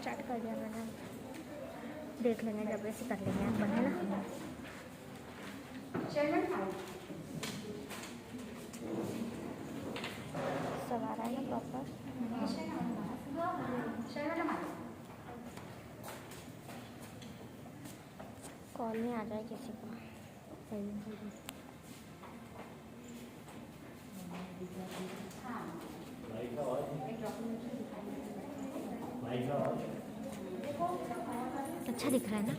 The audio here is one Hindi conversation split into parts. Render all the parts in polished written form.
स्टार्ट कर दिया मैंने, देख लेंगे जब ऐसे कर लेंगे अपन, है ना। सवार है ना प्रॉपर, कॉल नहीं आ जाए किसी का। अच्छा दिख रहा है ना,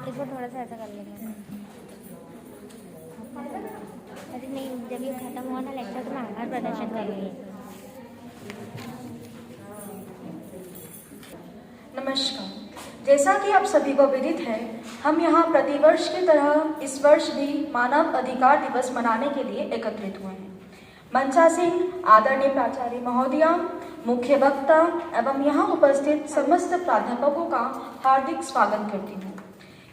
इसको थोड़ा सा ऐसा कर लेंगे। अरे नहीं, जब ये खत्म हुआ ना लेक्चर तो मैं आभार प्रदर्शन करूँगी। नमस्कार। जैसा कि आप सभी को विदित है, हम यहाँ प्रतिवर्ष की तरह इस वर्ष भी मानव अधिकार दिवस मनाने के लिए एकत्रित हुए हैं। मंचासीन आदरणीय प्राचार्य महोदया, मुख्य वक्ता एवं यहाँ उपस्थित समस्त प्राध्यापकों का हार्दिक स्वागत करती हूँ।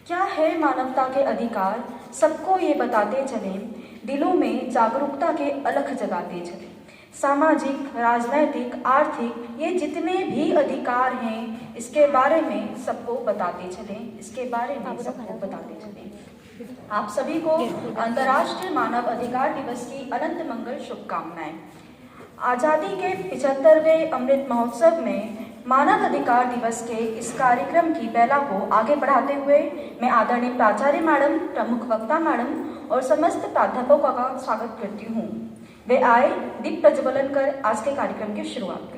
क्या है मानवता के अधिकार, सबको ये बताते चलें, दिलों में जागरूकता के अलख जगाते चलें। सामाजिक, राजनैतिक, आर्थिक, ये जितने भी अधिकार हैं, इसके बारे में सबको बताते चलें, इसके बारे में सबको बताते चलें। आप सभी को अंतर्राष्ट्रीय मानव अधिकार दिवस की अनंत मंगल शुभकामनाएं। आज़ादी के 75वें अमृत महोत्सव में मानव अधिकार दिवस के इस कार्यक्रम की बेला को आगे बढ़ाते हुए मैं आदरणीय प्राचार्य मैडम, प्रमुख वक्ता मैडम और समस्त प्राध्यापकों का स्वागत करती हूँ। वे आए, दीप प्रज्वलन कर आज के कार्यक्रम की शुरुआत करें।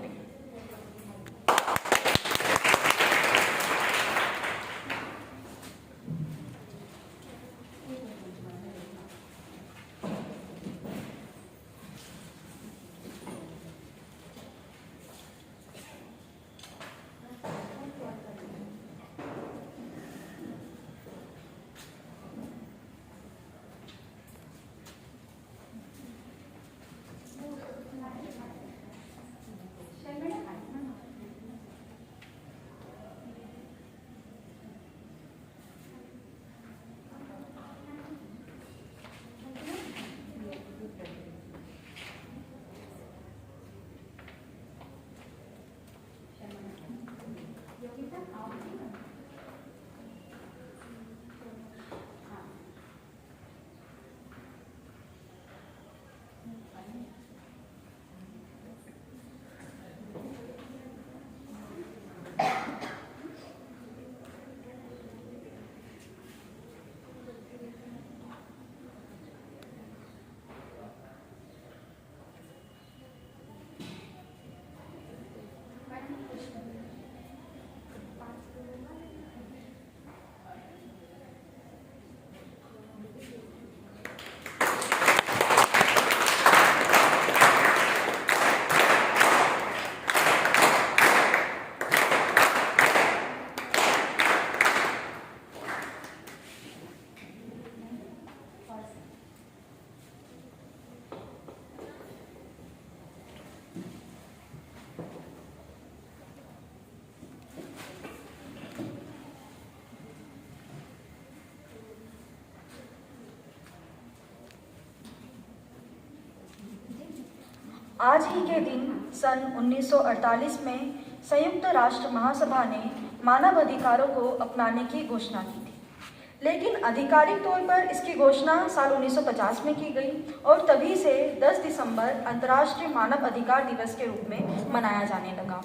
आज ही के दिन सन 1948 में संयुक्त राष्ट्र महासभा ने मानव अधिकारों को अपनाने की घोषणा की थी, लेकिन आधिकारिक तौर पर इसकी घोषणा साल 1950 में की गई और तभी से 10 दिसंबर अंतर्राष्ट्रीय मानव अधिकार दिवस के रूप में मनाया जाने लगा।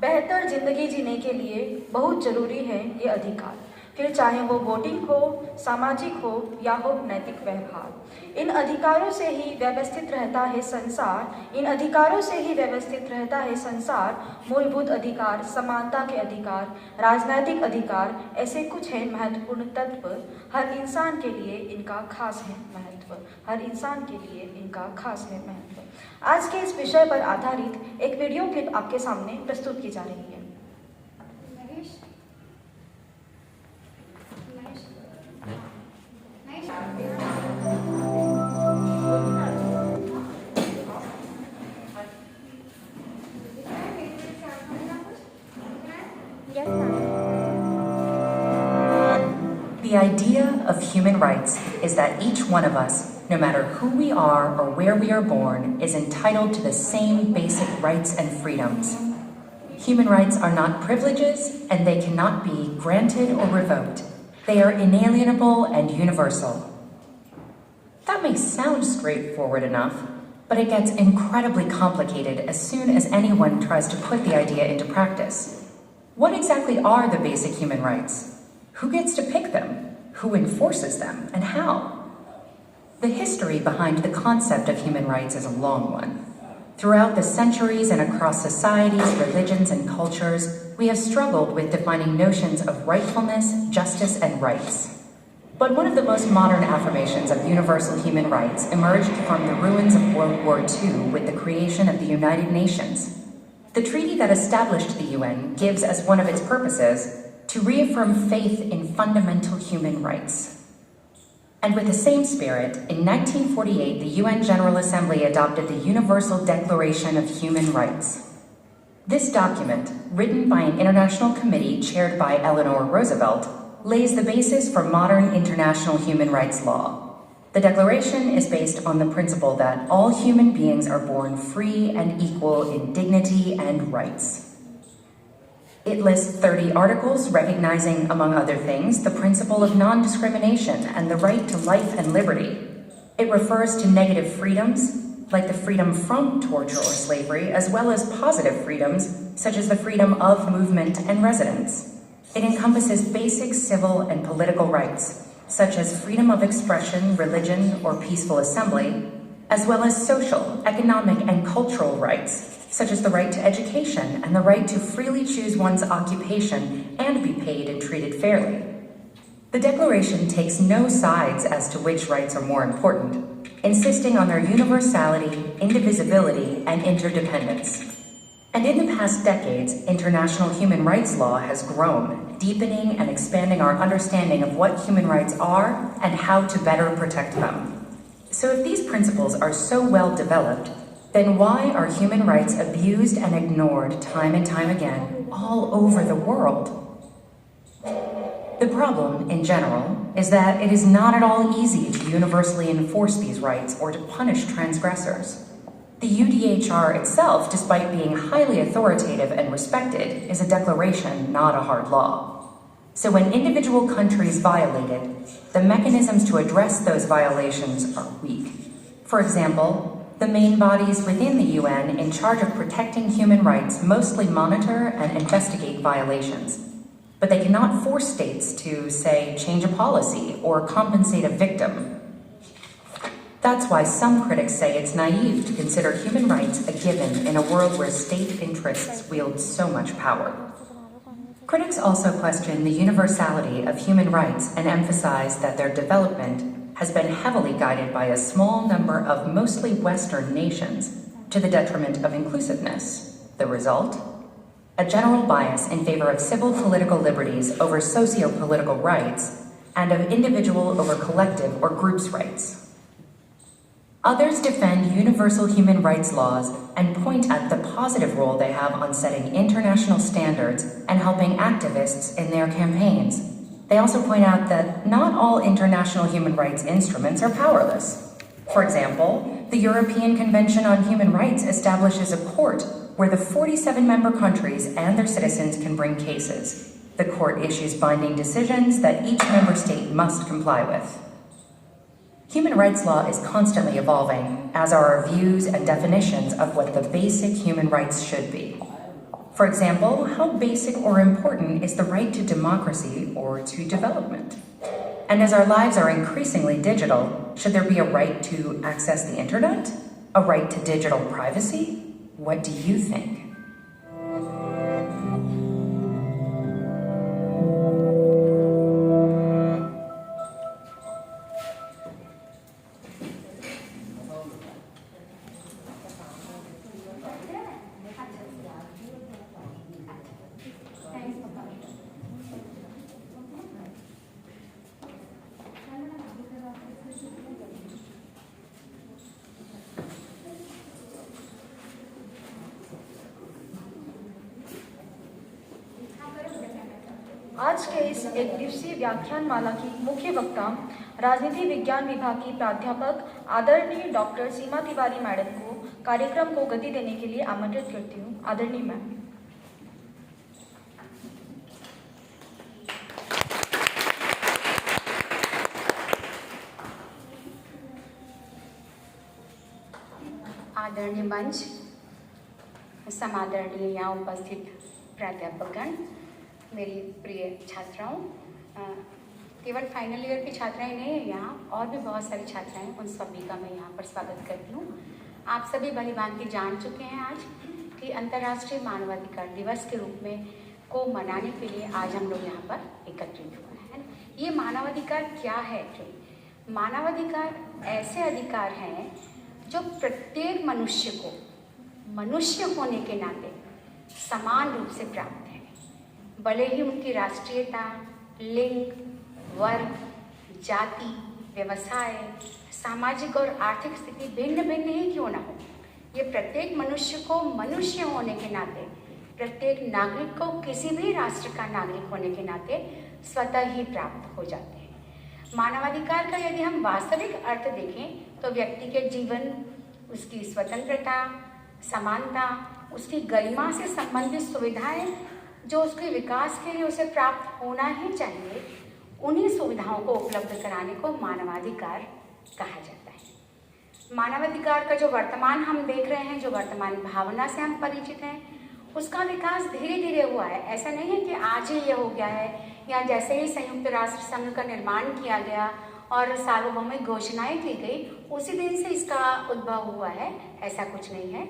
बेहतर जिंदगी जीने के लिए बहुत जरूरी है ये अधिकार, फिर चाहे वो वोटिंग हो, सामाजिक हो या हो नैतिक व्यवहार। इन अधिकारों से ही व्यवस्थित रहता है संसार, इन अधिकारों से ही व्यवस्थित रहता है संसार। मूलभूत अधिकार, समानता के अधिकार, राजनैतिक अधिकार, ऐसे कुछ है महत्वपूर्ण तत्व। हर इंसान के लिए इनका खास है महत्व, हर इंसान के लिए इनका खास है महत्व। आज के इस विषय पर आधारित एक वीडियो क्लिप आपके सामने प्रस्तुत की जा रही है। The idea of human rights is that each one of us, no matter who we are or where we are born, is entitled to the same basic rights and freedoms. Human rights are not privileges, and they cannot be granted or revoked. They are inalienable and universal. That may sound straightforward enough, but it gets incredibly complicated as soon as anyone tries to put the idea into practice. What exactly are the basic human rights? Who gets to pick them? Who enforces them, and how? The history behind the concept of human rights is a long one. Throughout the centuries and across societies, religions, and cultures, we have struggled with defining notions of rightfulness, justice, and rights. But one of the most modern affirmations of universal human rights emerged from the ruins of World War II with the creation of the United Nations. The treaty that established the UN gives as one of its purposes to reaffirm faith in fundamental human rights. And with the same spirit, in 1948, the UN General Assembly adopted the Universal Declaration of Human Rights. This document, written by an international committee chaired by Eleanor Roosevelt, lays the basis for modern international human rights law. The Declaration is based on the principle that all human beings are born free and equal in dignity and rights. It lists 30 articles recognizing, among other things, the principle of non-discrimination and the right to life and liberty. It refers to negative freedoms, like the freedom from torture or slavery, as well as positive freedoms, such as the freedom of movement and residence. It encompasses basic civil and political rights, such as freedom of expression, religion, or peaceful assembly, as well as social, economic, and cultural rights, such as the right to education and the right to freely choose one's occupation and be paid and treated fairly. The Declaration takes no sides as to which rights are more important, insisting on their universality, indivisibility, and interdependence. And in the past decades, international human rights law has grown, deepening and expanding our understanding of what human rights are and how to better protect them. So if these principles are so well developed, then why are human rights abused and ignored time and time again all over the world? The problem, in general, is that it is not at all easy to universally enforce these rights or to punish transgressors. The UDHR itself, despite being highly authoritative and respected, is a declaration, not a hard law. So when individual countries violate it, the mechanisms to address those violations are weak. For example, the main bodies within the UN in charge of protecting human rights mostly monitor and investigate violations. But they cannot force states to, say, change a policy or compensate a victim. That's why some critics say it's naive to consider human rights a given in a world where state interests wield so much power. Critics also question the universality of human rights and emphasize that their development has been heavily guided by a small number of mostly Western nations to the detriment of inclusiveness. The result? A general bias in favor of civil political liberties over socio-political rights and of individual over collective or groups' rights. Others defend universal human rights laws and point at the positive role they have on setting international standards and helping activists in their campaigns. They also point out that not all international human rights instruments are powerless. For example, the European Convention on Human Rights establishes a court where the 47 member countries and their citizens can bring cases. The court issues binding decisions that each member state must comply with. Human rights law is constantly evolving, as are our views and definitions of what the basic human rights should be. For example, how basic or important is the right to democracy or to development? And as our lives are increasingly digital, should there be a right to access the internet? A right to digital privacy? What do you think? आज के इस एक दिवसीय व्याख्यानमाला की मुख्य वक्ता राजनीति विज्ञान विभाग की प्राध्यापक आदरणीय डॉक्टर सीमा तिवारी मैडम को कार्यक्रम को गति देने के लिए आमंत्रित करती हूँ। आदरणीय मैम। आदरणीय मंच, समादरणीय यहाँ उपस्थित प्राध्यापकगण, मेरी प्रिय छात्राओं, केवल फाइनल ईयर की छात्राएं नहीं है यहाँ, और भी बहुत सारी छात्राएं, उन सभी का मैं यहाँ पर स्वागत करती हूँ। आप सभी भली भांति जान चुके हैं आज कि अंतर्राष्ट्रीय मानवाधिकार दिवस के रूप में को मनाने के लिए आज हम लोग यहाँ पर एकत्रित हुए हैं। ये मानवाधिकार क्या है? मानवाधिकार ऐसे अधिकार हैं जो प्रत्येक मनुष्य को मनुष्य होने के नाते समान रूप से प्राप्त है, भले ही उनकी राष्ट्रीयता, लिंग, वर्ग, जाति, व्यवसाय, सामाजिक और आर्थिक स्थिति भिन्न भिन्न ही क्यों ना हो। ये प्रत्येक मनुष्य को मनुष्य होने के नाते, प्रत्येक नागरिक को किसी भी राष्ट्र का नागरिक होने के नाते स्वतः ही प्राप्त हो जाते हैं। मानवाधिकार का यदि हम वास्तविक अर्थ देखें तो व्यक्ति के जीवन, उसकी स्वतंत्रता, समानता, उसकी गरिमा से संबंधित सुविधाएं जो उसके विकास के लिए उसे प्राप्त होना ही चाहिए, उन्हीं सुविधाओं को उपलब्ध कराने को मानवाधिकार कहा जाता है। मानवाधिकार का जो वर्तमान हम देख रहे हैं, जो वर्तमान भावना से हम परिचित हैं, उसका विकास धीरे धीरे हुआ है। ऐसा नहीं है कि आज ही ये हो गया है, या जैसे ही संयुक्त राष्ट्र संघ का निर्माण किया गया और सार्वभौमिक घोषणाएं की गई उसी दिन से इसका उद्भव हुआ है, ऐसा कुछ नहीं है।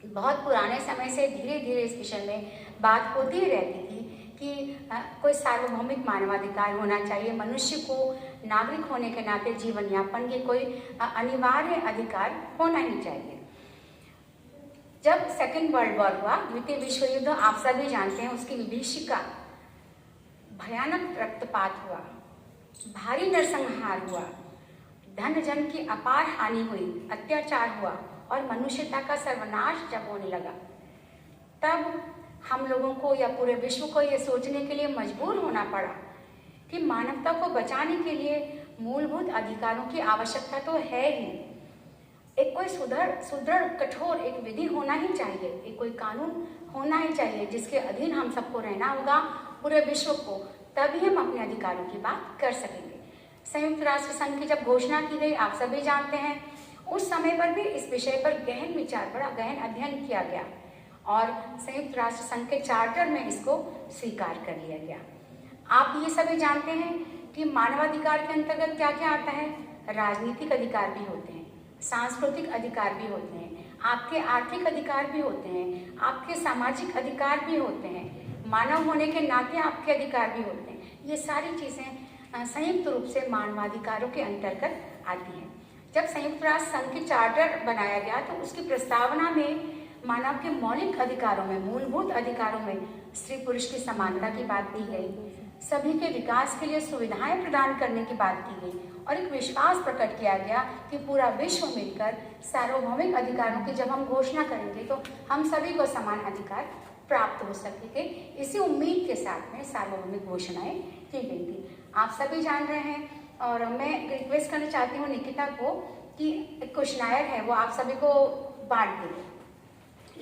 बहुत पुराने समय से धीरे धीरे इस विषय में बात होती ही रहती थी कि कोई सार्वभौमिक मानवाधिकार होना चाहिए, मनुष्य को नागरिक होने के नाते जीवन यापन के कोई अनिवार्य अधिकार होना ही चाहिए। जब सेकेंड वर्ल्ड वॉर हुआ, द्वितीय विश्व युद्ध आप सभी जानते हैं, उसकी विभीषिका, भयानक रक्तपात हुआ, भारी नरसंहार हुआ, धन जन की अपार हानि हुई, अत्याचार हुआ और मनुष्यता का सर्वनाश जब होने लगा, तब हम लोगों को या पूरे विश्व को ये सोचने के लिए मजबूर होना पड़ा कि मानवता को बचाने के लिए मूलभूत अधिकारों की आवश्यकता तो है ही। एक कोई सुदृढ़ कठोर एक विधि होना ही चाहिए, एक कोई कानून होना ही चाहिए जिसके अधीन हम सबको रहना होगा, पूरे विश्व को, तभी हम अपने अधिकारों की बात कर सकेंगे। संयुक्त राष्ट्र संघ की जब घोषणा की गई, आप सभी जानते हैं, उस समय पर भी इस विषय पर गहन विचार, बड़ा गहन अध्ययन किया गया और संयुक्त राष्ट्र संघ के चार्टर में इसको स्वीकार कर लिया गया। आप ये सभी जानते हैं कि मानवाधिकार के अंतर्गत क्या क्या आता है। राजनीतिक अधिकार भी होते हैं, सांस्कृतिक अधिकार भी होते हैं, आपके आर्थिक अधिकार भी होते हैं, आपके सामाजिक अधिकार भी होते हैं, मानव होने के नाते आपके अधिकार भी होते हैं। ये सारी चीज़ें संयुक्त रूप से मानवाधिकारों के अंतर्गत आती हैं। जब संयुक्त राष्ट्र संघ की चार्टर बनाया गया तो उसकी प्रस्तावना में मानव के मौलिक अधिकारों में, मूलभूत अधिकारों में स्त्री पुरुष की समानता की बात की गई, सभी के विकास के लिए सुविधाएं प्रदान करने की बात की गई और एक विश्वास प्रकट किया गया कि पूरा विश्व मिलकर सार्वभौमिक अधिकारों की जब हम घोषणा करेंगे तो हम सभी को समान अधिकार प्राप्त हो सकेंगे। इसी उम्मीद के साथ में सार्वभौमिक घोषणाएं की गई थी। आप सभी जान रहे हैं और मैं रिक्वेस्ट करना चाहती हूँ निकिता को कि एक क्वेश्चनायर है वो आप सभी को बांट दें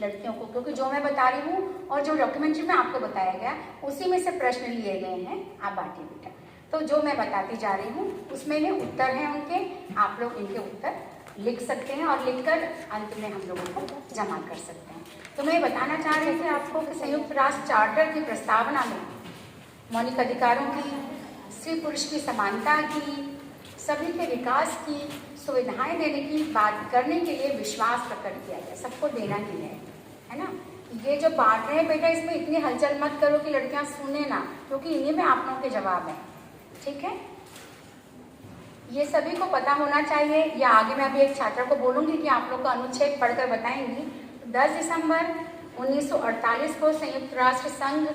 लड़कियों को, क्योंकि जो मैं बता रही हूँ और जो डॉक्यूमेंट्री में आपको बताया गया उसी में से प्रश्न लिए गए हैं, आप बांटिए बेटा। तो जो मैं बताती जा रही हूँ उसमें ये उत्तर हैं उनके, आप लोग इनके उत्तर लिख सकते हैं और लिखकर अंत में हम लोगों को जमा कर सकते हैं। तो मैं बताना चाह रही थी आपको कि संयुक्त राष्ट्र चार्टर की प्रस्तावना में मौलिक अधिकारों की, स्त्री पुरुष की समानता की, सभी के विकास की, सुविधाएं देने की बात करने के लिए विश्वास प्रकट किया गया, सबको देना ही है ना। ये जो बांट रहे हैं बेटा, इसमें इतनी हलचल मत करो कि लड़कियां सुने ना, क्योंकि इन्हीं में आप लोगों के जवाब हैं, ठीक है। ये सभी को पता होना चाहिए, या आगे मैं अभी एक छात्रा को बोलूंगी कि आप लोग को अनुच्छेद पढ़कर बताएंगी। 10 दिसंबर 1948 को संयुक्त राष्ट्र संघ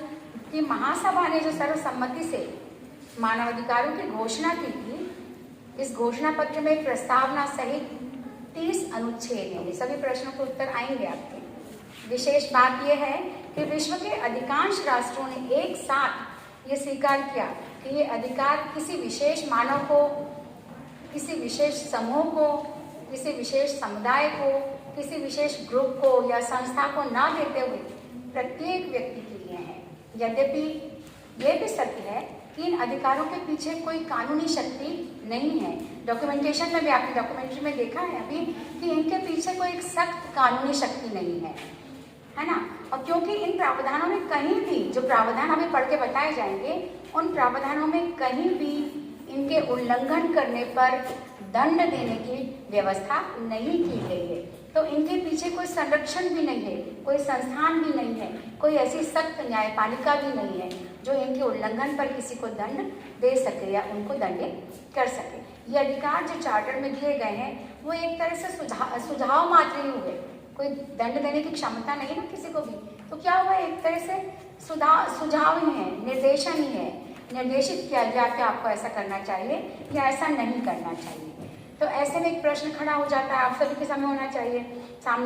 की महासभा ने जो सर्वसम्मति से मानवाधिकारों की घोषणा की थी, इस घोषणा पत्र में प्रस्तावना सहित 30 अनुच्छेद हैं। सभी प्रश्नों के उत्तर आएंगे आपके। विशेष बात यह है कि विश्व के अधिकांश राष्ट्रों ने एक साथ ये स्वीकार किया कि ये अधिकार किसी विशेष मानव को, किसी विशेष समूह को, किसी विशेष समुदाय को, किसी विशेष ग्रुप को या संस्था को ना देते हुए प्रत्येक व्यक्ति के लिए है। यद्यपि ये भी सत्य है कि इन अधिकारों के पीछे कोई कानूनी शक्ति नहीं है। डॉक्यूमेंटेशन में भी आपने डॉक्यूमेंट्री में देखा है अभी कि इनके पीछे कोई एक सख्त कानूनी शक्ति नहीं है ना। और क्योंकि इन प्रावधानों में कहीं भी, जो प्रावधान हमें पढ़ के बताए जाएंगे, उन प्रावधानों में कहीं भी इनके उल्लंघन करने पर दंड देने की व्यवस्था नहीं की गई है। तो इनके पीछे कोई संरक्षण भी नहीं है, कोई संस्थान भी नहीं है, कोई ऐसी सख्त न्यायपालिका भी नहीं है जो इनके उल्लंघन पर किसी को दंड दे सके या उनको दंडित कर सके। ये अधिकार जो चार्टर में दिए गए हैं वो एक तरह से सुझाव मात्र ही हुए, कोई दंड देने की क्षमता नहीं है ना किसी को भी। तो क्या हुआ, एक तरह से सुझाव ही है, निर्देशन ही है, निर्देशित किया गया कि आपको ऐसा करना चाहिए या ऐसा नहीं करना चाहिए। तो ऐसे में एक प्रश्न खड़ा हो जाता है, आप सभी के सामने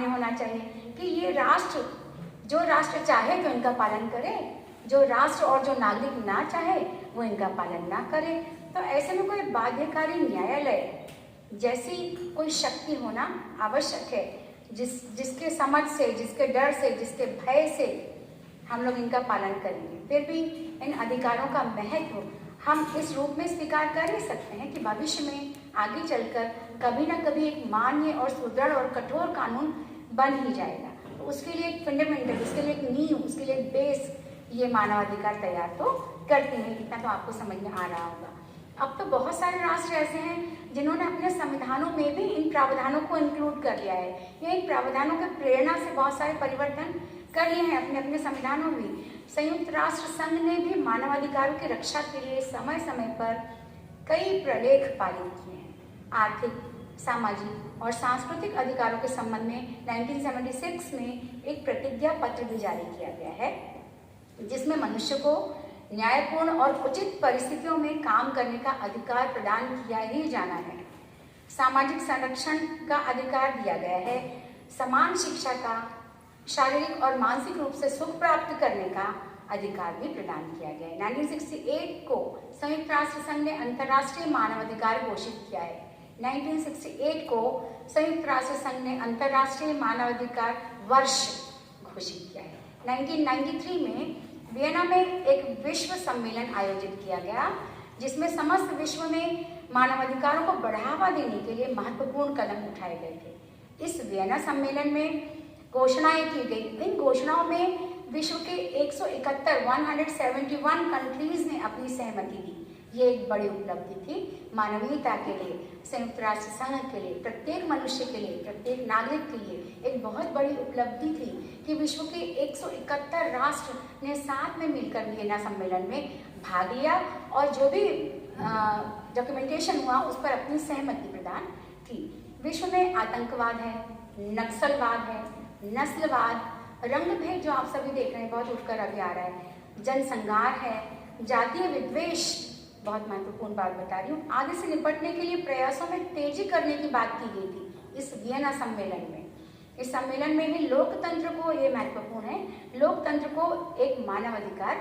होना चाहिए कि ये राष्ट्र, जो राष्ट्र चाहे तो इनका पालन करे, जो राष्ट्र और जो नागरिक ना चाहे वो इनका पालन ना करे। तो ऐसे में कोई बाध्यकारी न्यायालय जैसी कोई शक्ति होना आवश्यक है, जिसके समझ से, जिसके डर से, जिसके भय से हम लोग इनका पालन करेंगे। फिर भी इन अधिकारों का महत्व हम इस रूप में स्वीकार कर ही सकते हैं कि भविष्य में आगे चलकर कभी ना कभी एक मान्य और सुदृढ़ और कठोर कानून बन ही जाएगा। तो उसके लिए एक फंडामेंटल, उसके लिए एक नींव, उसके लिए एक बेस ये मानवाधिकार तैयार तो करते हैं। इतना तो आपको समझ में आ रहा होगा। अब तो बहुत सारे राष्ट्र ऐसे हैं जिन्होंने अपने संविधानों में भी इन प्रावधानों को इंक्लूड कर लिया है, या इन प्रावधानों के प्रेरणा से बहुत सारे परिवर्तन कर लिए हैं अपने अपने संविधानों में। संयुक्त राष्ट्र संघ ने भी मानवाधिकारों की रक्षा के लिए समय समय पर कई प्रलेख पारित किए हैं। आर्थिक, सामाजिक और सांस्कृतिक अधिकारों के संबंध में 1976 में एक प्रतिज्ञा पत्र भी जारी किया गया है, जिसमें मनुष्य को न्यायपूर्ण और उचित परिस्थितियों में काम करने का अधिकार प्रदान किया ही जाना है। सामाजिक संरक्षण का अधिकार दिया गया है। समान शिक्षा का, शारीरिक और मानसिक रूप से सुख प्राप्त करने का अधिकार भी प्रदान किया गया है। 1968 को संयुक्त राष्ट्र संघ ने अंतर्राष्ट्रीय मानवाधिकार घोषित किया है। 1968 को संयुक्त राष्ट्र संघ ने अंतर्राष्ट्रीय मानवाधिकार वर्ष घोषित किया है। 1993 में वियना में एक विश्व सम्मेलन आयोजित किया गया, जिसमें समस्त विश्व में मानवाधिकारों को बढ़ावा देने के लिए महत्वपूर्ण कदम उठाए गए थे। इस वियना सम्मेलन में घोषणाएं की गई। इन घोषणाओं में विश्व के 171 कंट्रीज ने अपनी सहमति दी। ये एक बड़ी उपलब्धि थी मानवीयता के लिए, संयुक्त राष्ट्र संघ के लिए, प्रत्येक मनुष्य के लिए, प्रत्येक नागरिक के लिए एक बहुत बड़ी उपलब्धि थी कि विश्व के 171 राष्ट्र ने साथ में मिलकर वियना सम्मेलन में भाग लिया और जो भी डॉक्यूमेंटेशन हुआ उस पर अपनी सहमति प्रदान की। विश्व में आतंकवाद है, नक्सलवाद है, नस्लवाद, रंगभेद जो आप सभी देख रहे हैं बहुत उठकर अभी आ रहा है, जनसंहार है, जातीय विद्वेष, बहुत महत्वपूर्ण बात बता रही हूँ, आदि से निपटने के लिए प्रयासों में तेजी करने की बात की गई थी इस वियना सम्मेलन में। इस सम्मेलन में ही लोकतंत्र को, ये महत्वपूर्ण है, लोकतंत्र को एक मानवाधिकार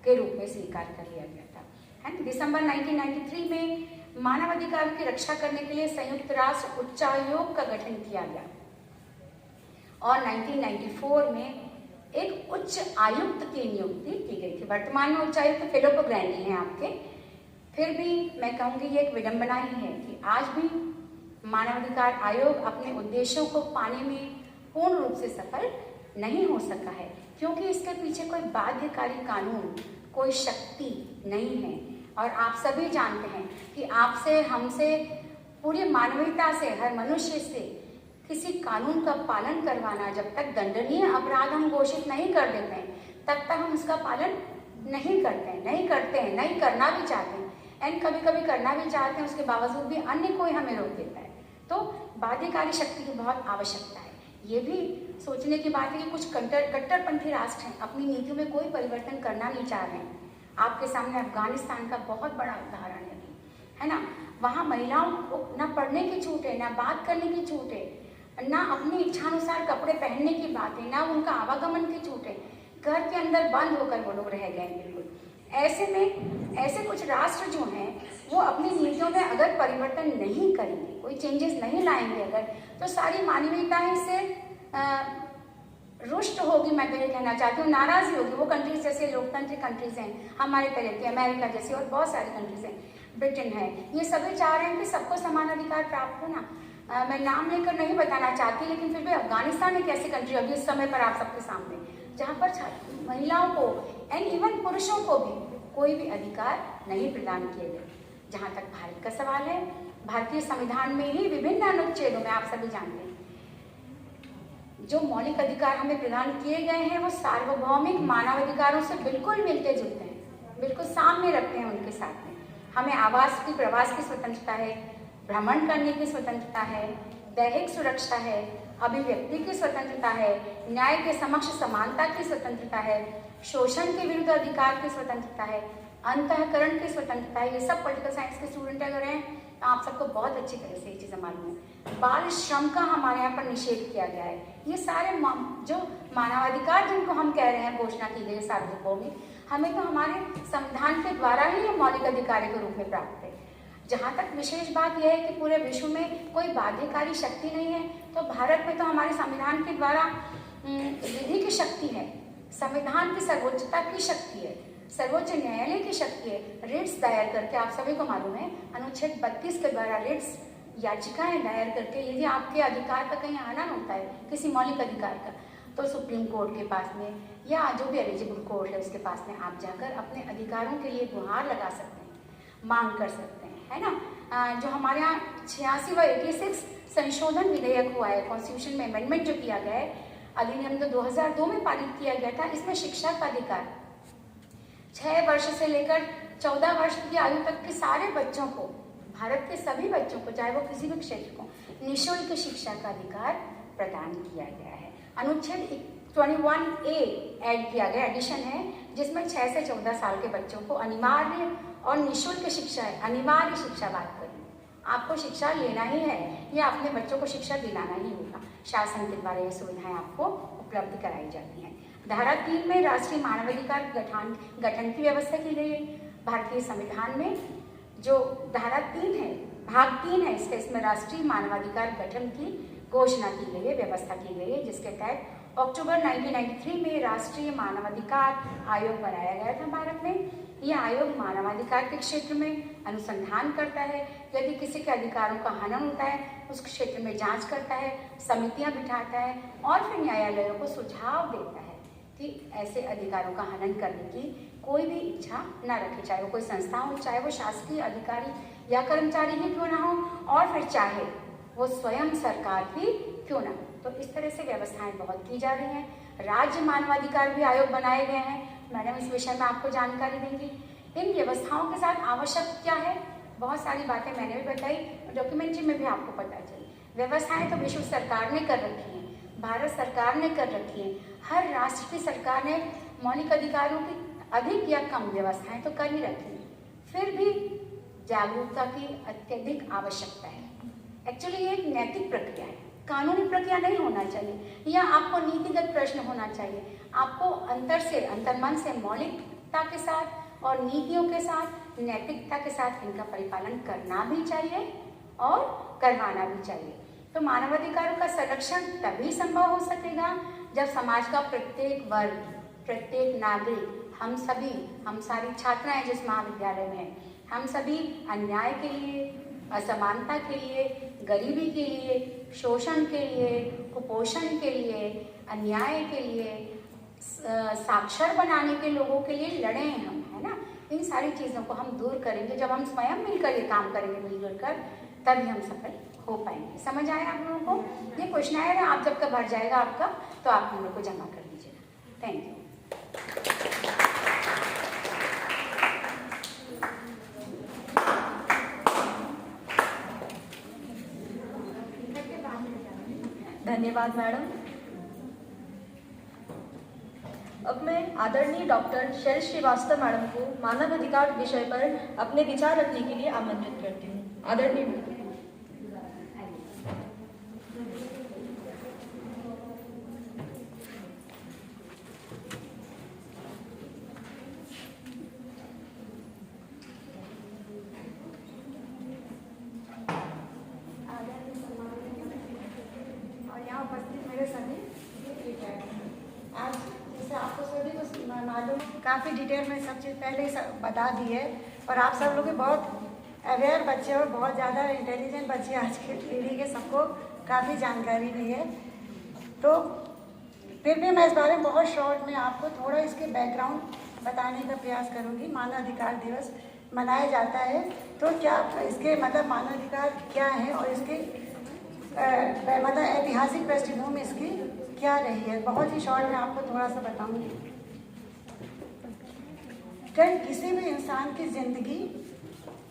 के रूप में स्वीकार कर लिया गया था, है। दिसंबर 1993 में मानवाधिकार की रक्षा करने के लिए संयुक्त राष्ट्र उच्चायोग का गठन किया गया और 1994 में एक उच्च आयुक्त की नियुक्ति की गई थी। वर्तमान में उच्चायुक्त फिलिपो ग्रैंडी हैं आपके। फिर भी मैं कहूँगी ये एक विडंबना ही है कि आज भी मानवाधिकार आयोग अपने उद्देश्यों को पाने में पूर्ण रूप से सफल नहीं हो सका है, क्योंकि इसके पीछे कोई बाध्यकारी कानून, कोई शक्ति नहीं है। और आप सभी जानते हैं कि आपसे, हमसे, पूरी मानवीयता से, हर मनुष्य से किसी कानून का पालन करवाना, जब तक दंडनीय अपराध हम घोषित नहीं कर देते हैं तब तक हम उसका पालन नहीं करते हैं, नहीं करना भी चाहते हैं, एंड कभी कभी करना भी चाहते हैं, उसके बावजूद भी अन्य कोई हमें रोक देता है। तो बाध्यकारी शक्ति की बहुत आवश्यकता है। ये भी सोचने की बात है कि कुछ कट्टरपंथी राष्ट्र हैं, अपनी नीतियों में कोई परिवर्तन करना नहीं चाह रहे हैं। आपके सामने अफगानिस्तान का बहुत बड़ा उदाहरण है ना। वहाँ महिलाओं को ना पढ़ने की छूट है, ना बात करने की छूट है, ना अपनी इच्छानुसार कपड़े पहनने की बात है, ना उनका आवागमन की छूट है। घर के अंदर बंद होकर वो लोग रह गए हैं बिल्कुल। ऐसे में ऐसे कुछ राष्ट्र जो हैं वो अपनी नीतियों में अगर परिवर्तन नहीं करेंगे, कोई चेंजेस नहीं लाएंगे अगर, तो सारी मानवीयता इससे रुष्ट होगी, मैं तो ये कहना चाहती हूँ, नाराज़ी होगी। वो कंट्रीज जैसे लोकतांत्रिक कंट्रीज हैं हमारे पहले की, अमेरिका जैसी और बहुत सारी कंट्रीज हैं, ब्रिटेन है, ये सभी चाह रहे हैं कि सबको समान अधिकार प्राप्त हो ना। मैं नाम लेकर नहीं बताना चाहती, लेकिन फिर भी अफगानिस्तान एक ऐसी कंट्री अभी इस समय पर आप सबके सामने, जहाँ पर महिलाओं को एंड इवन पुरुषों को भी कोई भी अधिकार नहीं प्रदान किए गए। जहाँ तक भारत का सवाल है, भारतीय संविधान में ही विभिन्न अनुच्छेदों में, आप सभी जानते हैं, जो मौलिक अधिकार हमें प्रदान किए गए हैं वो सार्वभौमिक मानवाधिकारों से बिल्कुल मिलते जुलते हैं, बिल्कुल सामने रखते हैं उनके साथ में। हमें आवास की, प्रवास की स्वतंत्रता है, भ्रमण करने की स्वतंत्रता है, दैहिक सुरक्षा है, अभिव्यक्ति की स्वतंत्रता है, न्याय के समक्ष समानता की स्वतंत्रता है, शोषण के विरुद्ध अधिकार की स्वतंत्रता है, अंतःकरण की स्वतंत्रता है। ये सब पॉलिटिकल साइंस के स्टूडेंट अगर हैं तो आप सबको बहुत अच्छी तरह से ये चीज़ें मालूम है। बाल श्रम का हमारे यहाँ पर निषेध किया गया है। ये सारे जो मानवाधिकार जिनको हम कह रहे हैं घोषणा की गई सार्वभौमिक, हमें तो हमारे संविधान के द्वारा ही ये मौलिक अधिकार के रूप में प्राप्त है। जहाँ तक विशेष बात यह है कि पूरे विश्व में कोई बाध्यकारी शक्ति नहीं है, तो भारत में तो हमारे संविधान के द्वारा विधि की शक्ति है, संविधान की सर्वोच्चता की शक्ति है, सर्वोच्च न्यायालय की शक्ति है। रिट्स दायर करके, आप सभी को मालूम है, अनुच्छेद 32 के द्वारा रिट्स याचिकाएं दायर करके यदि आपके अधिकार का कहीं हनन होता है, किसी मौलिक अधिकार का, तो सुप्रीम कोर्ट के पास में या जो भी एलिजिबल कोर्ट है उसके पास में आप जाकर अपने अधिकारों के लिए गुहार लगा सकते हैं, मांग कर सकते हैं, है ना। जो हमारे यहाँ 86 व 86 संशोधन विधेयक हुआ है, कॉन्स्टिट्यूशन में अमेंडमेंट जो किया गया है, अधिनियम तो 2002 में पारित किया गया था। इसमें शिक्षा का अधिकार 6 वर्ष से लेकर 14 वर्ष की आयु तक के सारे बच्चों को, भारत के सभी बच्चों को, चाहे वो किसी भी क्षेत्र को, निःशुल्क शिक्षा का अधिकार प्रदान किया गया है। अनुच्छेद 21A ऐड किया गया, एडिशन है, जिसमें 6 से 14 साल के बच्चों को अनिवार्य और निःशुल्क शिक्षा है। अनिवार्य शिक्षा बात करें, आपको शिक्षा लेना ही है या अपने बच्चों को शिक्षा दिलाना ही होगा। शासन के द्वारा ये सुविधाएं आपको उपलब्ध कराई जाती हैं। धारा 3 में राष्ट्रीय मानवाधिकार गठन की व्यवस्था की गई है। भारतीय संविधान में जो धारा 3 है, भाग 3 है इसमें राष्ट्रीय मानवाधिकार गठन की घोषणा की गई है, व्यवस्था की गई है, जिसके तहत अक्टूबर 1993 में राष्ट्रीय मानवाधिकार आयोग बनाया गया था भारत में। यह आयोग मानवाधिकार के क्षेत्र में अनुसंधान करता है, यदि किसी के अधिकारों का हनन होता है उस क्षेत्र में जांच करता है, समितियां बिठाता है और फिर न्यायालयों को सुझाव देता है कि ऐसे अधिकारों का हनन करने की कोई भी इच्छा न रखे, चाहे वो कोई संस्था हो, चाहे वो शासकीय अधिकारी या कर्मचारी ही क्यों ना हो, और फिर चाहे वो स्वयं सरकार ही क्यों ना हो। तो इस तरह से व्यवस्थाएं बहुत की जा रही हैं। राज्य मानवाधिकार भी आयोग बनाए गए हैं, मैडम इस विषय में आपको जानकारी देंगी। इन व्यवस्थाओं के साथ आवश्यक क्या है, बहुत सारी बातें मैंने भी बताई, डॉक्यूमेंट्री में भी आपको पता चली। व्यवस्थाएं तो विश्व सरकार ने कर रखी हैं, भारत सरकार ने कर रखी है, हर राष्ट्र की सरकार ने मौलिक अधिकारों की अधिक या कम व्यवस्थाएं तो कर ही रखी है, फिर भी जागरूकता की अत्यधिक आवश्यकता है। एक्चुअली ये एक नैतिक प्रक्रिया है, कानूनी प्रक्रिया नहीं होना चाहिए या आपको नीतिगत प्रश्न होना चाहिए। आपको अंतर से, अंतर्मन से, मौलिकता के साथ और नीतियों के साथ, नैतिकता के साथ इनका परिपालन करना भी चाहिए और करवाना भी चाहिए। तो मानवाधिकारों का संरक्षण तभी संभव हो सकेगा जब समाज का प्रत्येक वर्ग, प्रत्येक नागरिक, हम सभी, हम सारी छात्राएं जिस महाविद्यालय में हैं, हम सभी अन्याय के लिए, असमानता के लिए, गरीबी के लिए, शोषण के लिए, कुपोषण के लिए, अन्याय के लिए, साक्षर बनाने के लोगों के लिए लड़े हैं हम, है ना। इन सारी चीज़ों को हम दूर करेंगे जब हम स्वयं मिलकर ये काम करेंगे, मिलजुल कर, तभी हम सफल हो पाएंगे। समझ आया आप लोगों को? ये क्वेश्चन है, आप जब तक भर जाएगा आपका तो आप हम लोग को जमा कर दीजिएगा। Thank you. धन्यवाद मैडम। अब मैं आदरणीय डॉक्टर शैल श्रीवास्तव मैडम को मानव अधिकार विषय पर अपने विचार रखने के लिए आमंत्रित करती हूँ। आदरणीय मैडम। और यहाँ उपस्थित मेरे सभी काफ़ी डिटेल में सब चीज़ पहले ही सब बता दी है और आप सब लोग बहुत अवेयर बच्चे और बहुत ज़्यादा इंटेलिजेंट बच्चे आज की पीढ़ी के, सबको काफ़ी जानकारी भी है। तो फिर भी मैं इस बारे में बहुत शॉर्ट में आपको थोड़ा इसके बैकग्राउंड बताने का प्रयास करूँगी। मानव अधिकार दिवस मनाया जाता है तो क्या इसके मतलब मानव अधिकार क्या है और इसके मतलब ऐतिहासिक पृष्ठभूमि इसकी क्या रही है, बहुत ही शॉर्ट में आपको थोड़ा सा बताऊंगी। कल किसी भी इंसान की जिंदगी,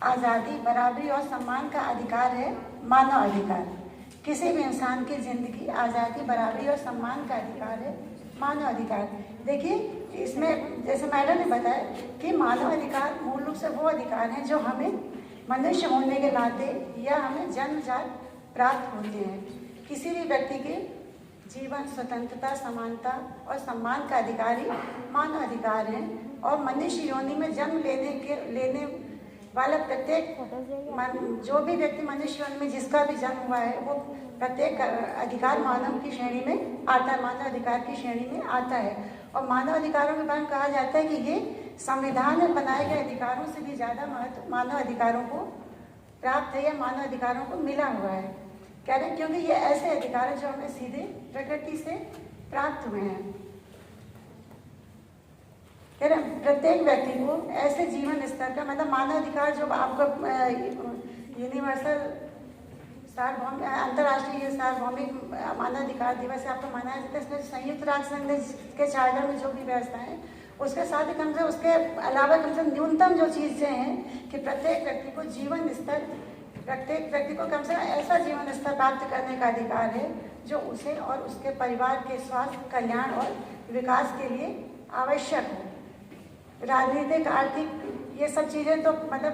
आज़ादी, बराबरी और सम्मान का अधिकार है मानव अधिकार। किसी भी इंसान की जिंदगी, आज़ादी, बराबरी और सम्मान का अधिकार है मानव अधिकार। देखिए इसमें जैसे मैडम ने बताया कि मानव अधिकार मूल रूप से वो अधिकार हैं जो हमें मनुष्य होने के नाते या हमें जन्मजात प्राप्त होते हैं। किसी भी व्यक्ति के जीवन, स्वतंत्रता, समानता और सम्मान का अधिकारी मानव अधिकार हैं और मनुष्य योनि में जन्म लेने वाला प्रत्येक जो भी व्यक्ति मनुष्य योनि में जिसका भी जन्म हुआ है वो प्रत्येक अधिकार मानव की श्रेणी में आता है, मानव अधिकार की श्रेणी में आता है। और मानव अधिकारों के बारे में कहा जाता है कि ये संविधान में बनाए गए अधिकारों से भी ज़्यादा महत्व मानव अधिकारों को प्राप्त है या मानव अधिकारों को मिला हुआ है। कह रहे हैं क्योंकि ये ऐसे अधिकार हैं जो हमें सीधे प्रकृति से प्राप्त हुए हैं। कह रहे हैं प्रत्येक व्यक्ति को ऐसे जीवन स्तर का मतलब मानव अधिकार जो आपको यूनिवर्सल अंतर्राष्ट्रीय सार्वभौमिक मानवाधिकार दिवस आपको मनाया जाता है। इसमें संयुक्त राष्ट्र संघ के चार्टर में जो भी व्यवस्था है उसके साथ ही कम से उसके अलावा कम से न्यूनतम जो चीज़ें हैं कि प्रत्येक व्यक्ति को जीवन स्तर, प्रत्येक व्यक्ति को कम से कम ऐसा जीवन स्तर प्राप्त करने का अधिकार है जो उसे और उसके परिवार के स्वास्थ्य, कल्याण और विकास के लिए आवश्यक हो। राजनीतिक, आर्थिक ये सब चीज़ें तो मतलब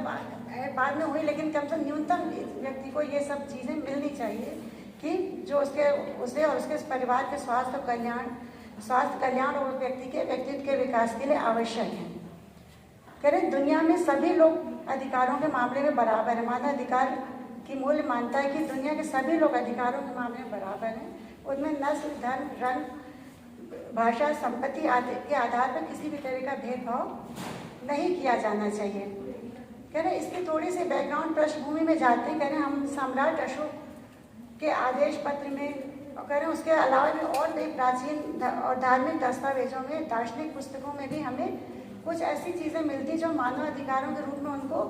बाद में हुई, लेकिन कम से कम न्यूनतम व्यक्ति को ये सब चीज़ें मिलनी चाहिए कि जो उसे और उसके परिवार के स्वास्थ्य कल्याण और व्यक्ति के व्यक्तित्व के विकास के लिए आवश्यक है। कह रहे दुनिया में सभी लोग अधिकारों के मामले में बराबर है। मानव अधिकार की मूल्य मानता है कि दुनिया के सभी लोग अधिकारों के मामले में बराबर हैं। उनमें नस्ल, धर्म, रंग, भाषा, संपत्ति आदि के आधार पर किसी भी तरह का भेदभाव नहीं किया जाना चाहिए। कह रहे इसकी थोड़ी सी बैकग्राउंड पृष्ठभूमि में जाते हैं। कह रहे हम सम्राट अशोक के आदेश पत्र में और कह रहे उसके अलावा भी और भी प्राचीन और धार्मिक दस्तावेजों में, दार्शनिक पुस्तकों में भी हमें कुछ ऐसी चीज़ें मिलती जो मानव अधिकारों के रूप में उनको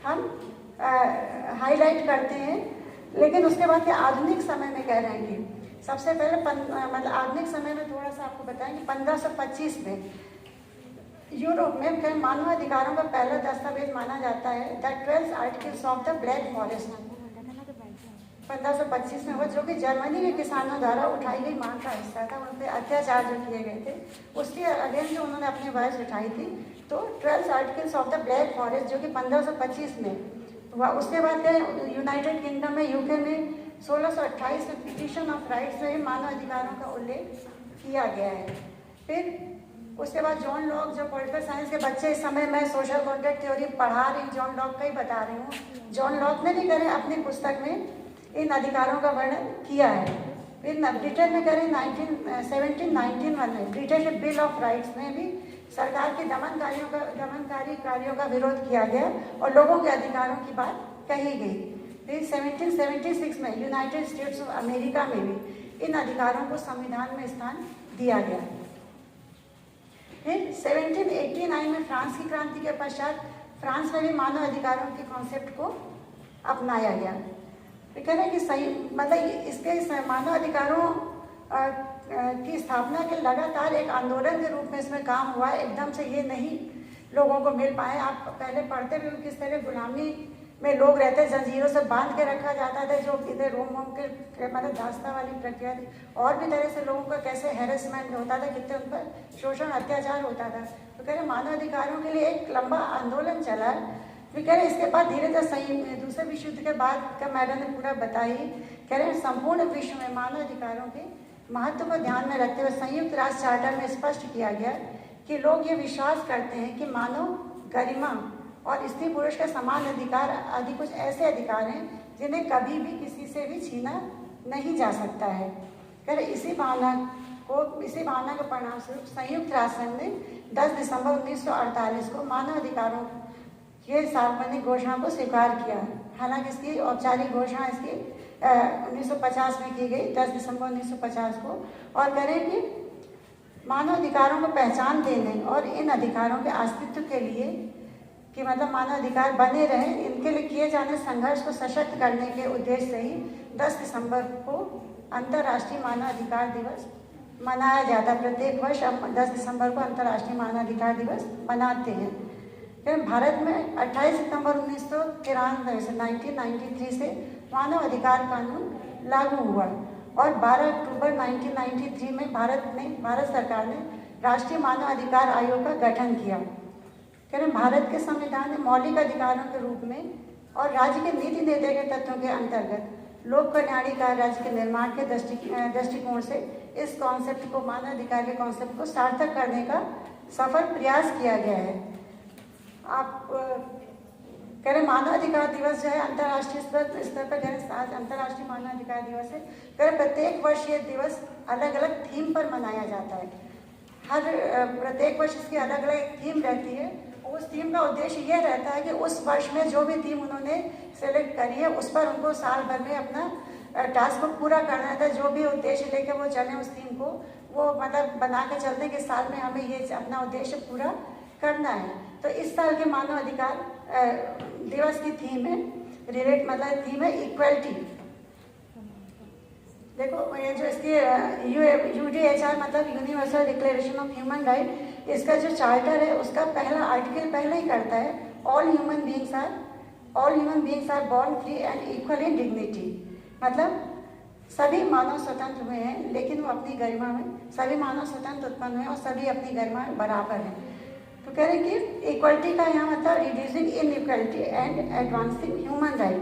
हम हाईलाइट करते हैं। लेकिन उसके बाद के आधुनिक समय में कह रहे हैं कि सबसे पहले मतलब आधुनिक समय में थोड़ा सा आपको बताएंगे 1525 में यूरोप में कहीं मानव अधिकारों का पहला दस्तावेज माना जाता है the 12 articles of the black forest 1525 में हुआ, जो कि जर्मनी के किसानों द्वारा उठाई गई मांग का हिस्सा था। उन पर अत्याचार जो किए गए थे उसके अगेंस्ट जो उन्होंने अपनी वॉइस उठाई थी। तो 12 articles of the black forest जो कि 1525 में हुआ। उसके बाद यूनाइटेड किंगडम में, यूके में 1628 में पिटीशन ऑफ राइट्स में मानव अधिकारों का उल्लेख किया गया है। फिर उसके बाद जॉन लॉक, जो पॉलिटिकल साइंस के बच्चे इस समय मैं सोशल कॉन्ट्रैक्ट थ्योरी पढ़ा रही हूँ, जॉन लॉक का ही बता रही हूँ। जॉन लॉक ने भी करें अपनी पुस्तक में इन अधिकारों का वर्णन किया है। फिर ब्रिटेन में करें 1791 में ब्रिटिश बिल ऑफ राइट्स में भी सरकार के दमनकारी कार्यों का विरोध किया गया और लोगों के अधिकारों की बात कही गई। फिर 1776 में यूनाइटेड स्टेट्स ऑफ अमेरिका में भी इन अधिकारों को संविधान में स्थान दिया गया। फिर 1789 में फ्रांस की क्रांति के पश्चात फ्रांस में भी मानव अधिकारों के कॉन्सेप्ट को अपनाया गया। तो कह रहे हैं कि सही मतलब इसके मानव अधिकारों की स्थापना के लगातार एक आंदोलन के रूप में इसमें काम हुआ है। एकदम से ये नहीं लोगों को मिल पाए। आप पहले पढ़ते भी किस तरह गुलामी में लोग रहते, जंजीरों से बांध के रखा जाता था, जो इधर रोम के मतलब दास्ता वाली प्रक्रिया थी। और भी तरह से लोगों का कैसे हैरेसमेंट होता था, कितने उन पर शोषण, अत्याचार होता था। तो कह रहे मानव अधिकारों के लिए एक लंबा आंदोलन चला है। फिर कह रहे इसके बाद धीरे धीरे दूसरे विश्व युद्ध के बाद का मैडम ने पूरा बताई। कह रहे हैं संपूर्ण विश्व में मानव अधिकारों के महत्व को ध्यान में रखते हुए संयुक्त राष्ट्र चार्टर में स्पष्ट किया गया कि लोग ये विश्वास करते हैं कि मानव गरिमा और स्त्री पुरुष के समान अधिकार आदि कुछ ऐसे अधिकार हैं जिन्हें कभी भी किसी से भी छीना नहीं जा सकता है। कह रहे इसी भावना को इसी भावना के परिणाम स्वरूप संयुक्त राष्ट्र संघ ने 10 दिसंबर 1948 को मानव अधिकारों के सार्वजनिक घोषणा को स्वीकार किया। हालांकि इसकी औपचारिक घोषणा इसकी 1950 में की गई, 10 दिसंबर 1950 को, और करें कि मानव अधिकारों को पहचान देने और इन अधिकारों के अस्तित्व के लिए कि मतलब मानव अधिकार बने रहे, इनके लिए किए जाने संघर्ष को सशक्त करने के उद्देश्य से ही 10 दिसंबर को अंतर्राष्ट्रीय मानव अधिकार दिवस मनाया जाता है। प्रत्येक वर्ष हम 10 दिसंबर को अंतर्राष्ट्रीय मानव अधिकार दिवस मनाते हैं। फिर भारत में 28 सितंबर 1993 से मानव अधिकार कानून लागू हुआ और 12 अक्टूबर 1993 में भारत सरकार ने राष्ट्रीय मानव अधिकार आयोग का गठन किया। भारत के संविधान ने मौलिक अधिकारों के रूप में और राज्य के नीति निर्देश के तत्वों के अंतर्गत लोक कल्याणी कार्य राज्य के निर्माण के दृष्टिकोण से इस कॉन्सेप्ट को, मानव अधिकार के कॉन्सेप्ट को सार्थक करने का सफल प्रयास किया गया है। आप कह रहे मानव अधिकार दिवस जो है अंतर्राष्ट्रीय स्तर पर अंतर्राष्ट्रीय मानव अधिकार दिवस है। प्रत्येक वर्ष ये दिवस अलग अलग थीम पर मनाया जाता है। प्रत्येक वर्ष इसकी अलग अलग थीम रहती है। उस थीम का उद्देश्य ये रहता है कि उस वर्ष में जो भी थीम उन्होंने सेलेक्ट करी है उस पर उनको साल भर में अपना टास्क को पूरा करना रहता है। जो भी उद्देश्य लेकर वो चले उस थीम को वो मतलब बना के चलते हैं कि साल में हमें ये अपना उद्देश्य पूरा करना है। तो इस साल के मानव अधिकार दिवस की थीम है थीम है इक्वलिटी। देखो ये जो इसकी UDHR मतलब universal declaration of human right, इसका जो चार्टर है उसका पहला आर्टिकल पहले ही करता है all human beings are born free and equal in dignity. मतलब सभी मानव स्वतंत्र हुए हैं लेकिन वो अपनी गरिमा में, सभी मानव स्वतंत्र उत्पन्न हुए और सभी अपनी गरिमा में बराबर हैं। तो कह रहे हैं कि इक्वलिटी का यहाँ मतलब reducing inequality and advancing human right,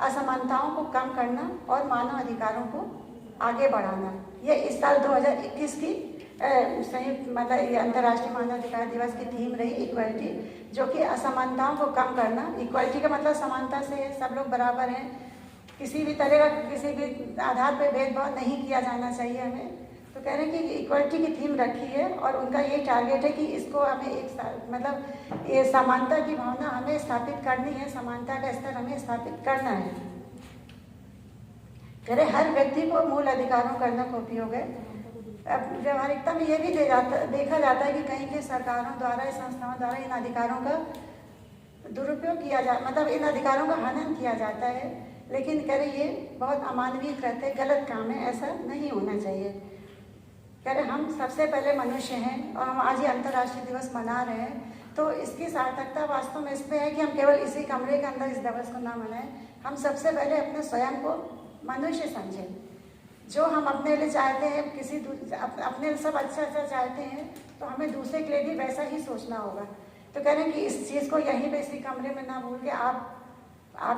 असमानताओं को कम करना और मानव अधिकारों को आगे बढ़ाना। ये इस साल 2021 की संयुक्त मतलब ये अंतर्राष्ट्रीय मानव अधिकार दिवस की थीम रही इक्वलिटी, जो कि असमानताओं को कम करना। इक्वलिटी का मतलब समानता से है, सब लोग बराबर हैं, किसी भी तरह का किसी भी आधार पर भेदभाव नहीं किया जाना चाहिए हमें। तो कह रहे हैं कि इक्वलिटी की थीम रखी है और उनका ये टारगेट है कि इसको हमें मतलब ये समानता की भावना हमें स्थापित करनी है, समानता का स्तर हमें स्थापित करना है। कह रहे हर व्यक्ति को मूल अधिकारों करना का उपयोग है। अब व्यावहारिकता में ये भी देखा जाता है कि कहीं के सरकारों द्वारा, संस्थाओं द्वारा इन अधिकारों का दुरुपयोग किया मतलब इन अधिकारों का हनन किया जाता है। लेकिन कह रहे ये बहुत अमानवीय कृत्य है, गलत काम है, ऐसा नहीं होना चाहिए। कह रहे हम सबसे पहले मनुष्य हैं और हम आज ही अंतर्राष्ट्रीय दिवस मना रहे हैं। तो इसकी सार्थकता वास्तव में इसमें है कि हम केवल इसी कमरे के अंदर इस दिवस को ना मनाएं, हम सबसे पहले अपने स्वयं को मनुष्य समझें। जो हम अपने लिए चाहते हैं, अपने लिए सब अच्छा चाहते हैं, तो हमें दूसरे के लिए भी वैसा ही सोचना होगा। तो कह रहे हैं कि इस चीज़ को यहीं पे इसी कमरे में ना भूल के आप